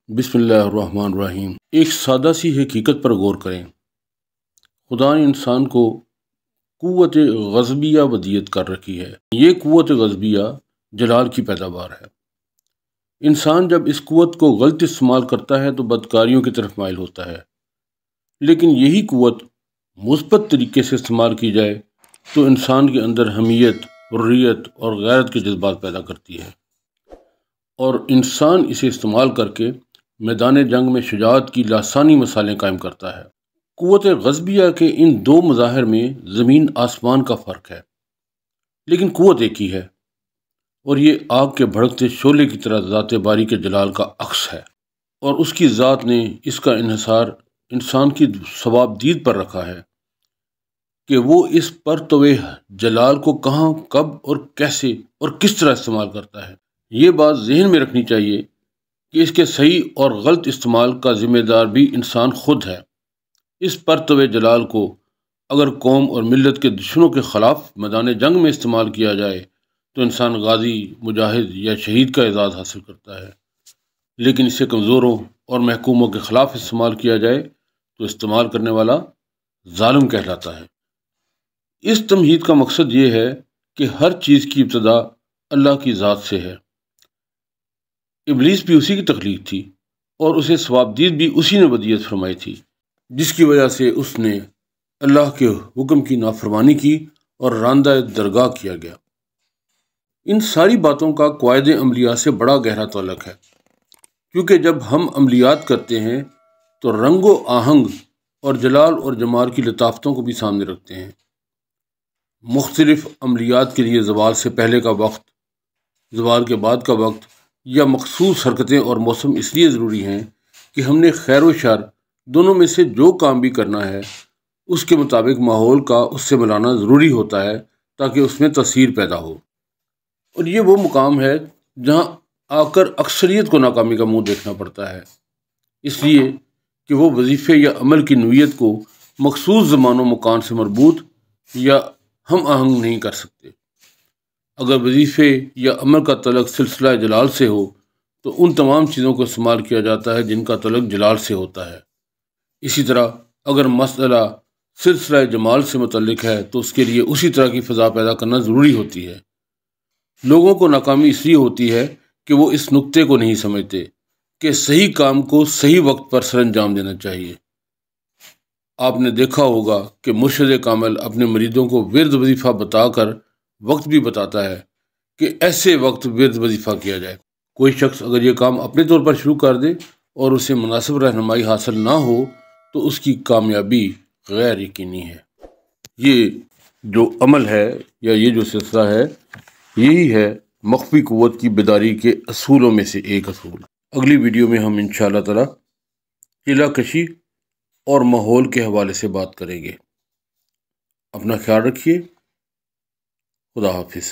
بسم اللہ الرحمن الرحیم۔ ایک سادہ سی حقیقت پر غور کریں۔ خدا نے انسان کو قوت غضبیہ ودیت کر رکھی ہے۔ یہ قوت غضبیہ جلال کی پیداوار ہے۔ انسان جب اس قوت کو غلط استعمال کرتا ہے تو بدکاریوں کی طرف مائل ہوتا ہے، لیکن یہی قوت مثبت طریقے سے استعمال کی جائے تو انسان کے اندر حمیت، حریت اور غیرت کے جذبات پیدا کرتی ہے، اور انسان اسے استعمال کر کے میدان جنگ میں شجاعت کی لاسانی مثالیں قائم کرتا ہے۔ قوت غضبیہ کے ان دو مظاہر میں زمین آسمان کا فرق ہے، لیکن قوت ایک ہی ہے، اور یہ آگ کے بھڑکتے شعلے کی طرح ذات باری کے جلال کا عکس ہے، اور اس کی ذات نے اس کا انحصار انسان کی ثوابدید پر رکھا ہے کہ وہ اس پرتو جلال کو کہاں، کب اور کیسے اور کس طرح استعمال کرتا ہے۔ یہ بات ذہن میں رکھنی چاہیے کہ اس کے صحیح اور غلط استعمال کا ذمہ دار بھی انسان خود ہے۔ اس پرتو جلال کو اگر قوم اور ملت کے دشمنوں کے خلاف میدان جنگ میں استعمال کیا جائے تو انسان غازی، مجاہد یا شہید کا اعزاز حاصل کرتا ہے، لیکن اسے کمزوروں اور محکوموں کے خلاف استعمال کیا جائے تو استعمال کرنے والا ظالم کہلاتا ہے۔ اس تمہید کا مقصد یہ ہے کہ ہر چیز کی ابتدا اللہ کی ذات سے ہے۔ ابلیس بھی اسی کی تخلیق تھی، اور اسے ثوابدید بھی اسی نے ودیت فرمائی تھی، جس کی وجہ سے اس نے اللہ کے حکم کی نافرمانی کی اور راندہ درگاہ کیا گیا۔ ان ساری باتوں کا قواعد عملیات سے بڑا گہرا تعلق ہے، کیونکہ جب ہم عملیات کرتے ہیں تو رنگ و آہنگ اور جلال اور جمال کی لطافتوں کو بھی سامنے رکھتے ہیں۔ مختلف عملیات کے لیے زوال سے پہلے کا وقت، زوال کے بعد کا وقت یا مخصوص حرکتیں اور موسم اس لیے ضروری ہیں کہ ہم نے خیر و شر دونوں میں سے جو کام بھی کرنا ہے اس کے مطابق ماحول کا اس سے ملانا ضروری ہوتا ہے تاکہ اس میں تاثیر پیدا ہو۔ اور یہ وہ مقام ہے جہاں آ کر اکثریت کو ناکامی کا منہ دیکھنا پڑتا ہے، اس لیے کہ وہ وظیفے یا عمل کی نوعیت کو مخصوص زمان و مکان سے مربوط یا ہم آہنگ نہیں کر سکتے۔ اگر وظیفے یا عمل کا تعلق سلسلہ جلال سے ہو تو ان تمام چیزوں کو استعمال کیا جاتا ہے جن کا تعلق جلال سے ہوتا ہے۔ اسی طرح اگر مسئلہ سلسلہ جمال سے متعلق ہے تو اس کے لیے اسی طرح کی فضا پیدا کرنا ضروری ہوتی ہے۔ لوگوں کو ناکامی اس لیے ہوتی ہے کہ وہ اس نقطے کو نہیں سمجھتے کہ صحیح کام کو صحیح وقت پر سر انجام دینا چاہیے۔ آپ نے دیکھا ہوگا کہ مرشد کامل اپنے مریدوں کو ورد وظیفہ بتا کر وقت بھی بتاتا ہے کہ ایسے وقت ورد وظیفہ کیا جائے۔ کوئی شخص اگر یہ کام اپنے طور پر شروع کر دے اور اسے مناسب رہنمائی حاصل نہ ہو تو اس کی کامیابی غیر یقینی ہے۔ یہ جو عمل ہے یا یہ جو سلسلہ ہے، یہی ہے مخفی قوت کی بیداری کے اصولوں میں سے ایک اصول۔ اگلی ویڈیو میں ہم انشاءاللہ تعالی قلعہ کشی اور ماحول کے حوالے سے بات کریں گے۔ اپنا خیال رکھیے۔ خدا حافظ۔